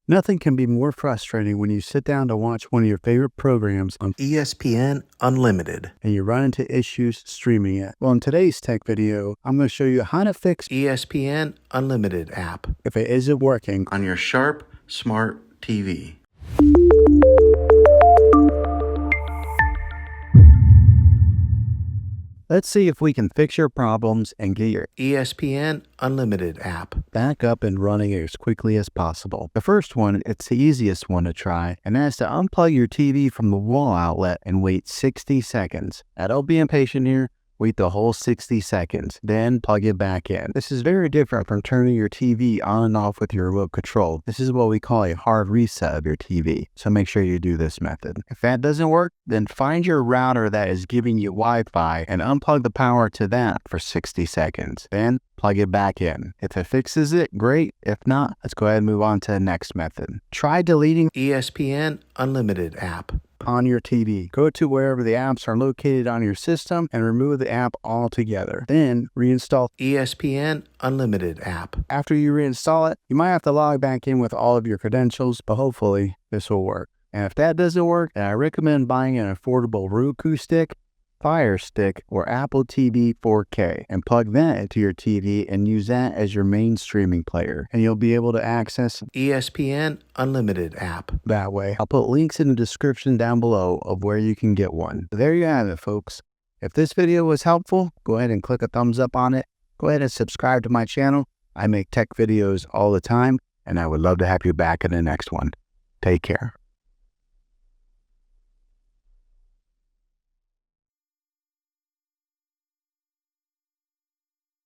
Nothing can be more frustrating when you sit down to watch one of your favorite programs on ESPN Unlimited. and you run into issues streaming it. Well, in today's tech video, I'm going to show you how to fix ESPN Unlimited app if it isn't working. on your sharp, smart TV. Let's see if we can fix your problems and get your ESPN Unlimited app. back up and running as quickly as possible. The first one, it's the easiest one to try, and that's to unplug your TV from the wall outlet and wait 60 seconds. Now don't be impatient here. Wait the whole 60 seconds, then plug it back in. This is very different from turning your TV on and off with your remote control. This is what we call a hard reset of your TV, so make sure you do this method. If that doesn't work, then find your router that is giving you Wi-Fi and unplug the power to that for 60 seconds. Then plug it back in. If it fixes it, great. If not, let's go ahead and move on to the next method. Try deleting ESPN Unlimited app on your TV. Go to wherever the apps are located on your system and remove the app altogether. Then reinstall ESPN Unlimited app. After you reinstall it, you might have to log back in with all of your credentials, but hopefully this will work. And if that doesn't work, then I recommend buying an affordable Roku stick, Fire Stick, or Apple TV 4K and plug that into your TV and use that as your main streaming player. And you'll be able to access ESPN Unlimited app that way. I'll put links in the description down below of where you can get one. There you have it, folks. If this video was helpful, go ahead and click a thumbs up on it. Go ahead and subscribe to my channel. I make tech videos all the time, and I would love to have you back in the next one. Take care.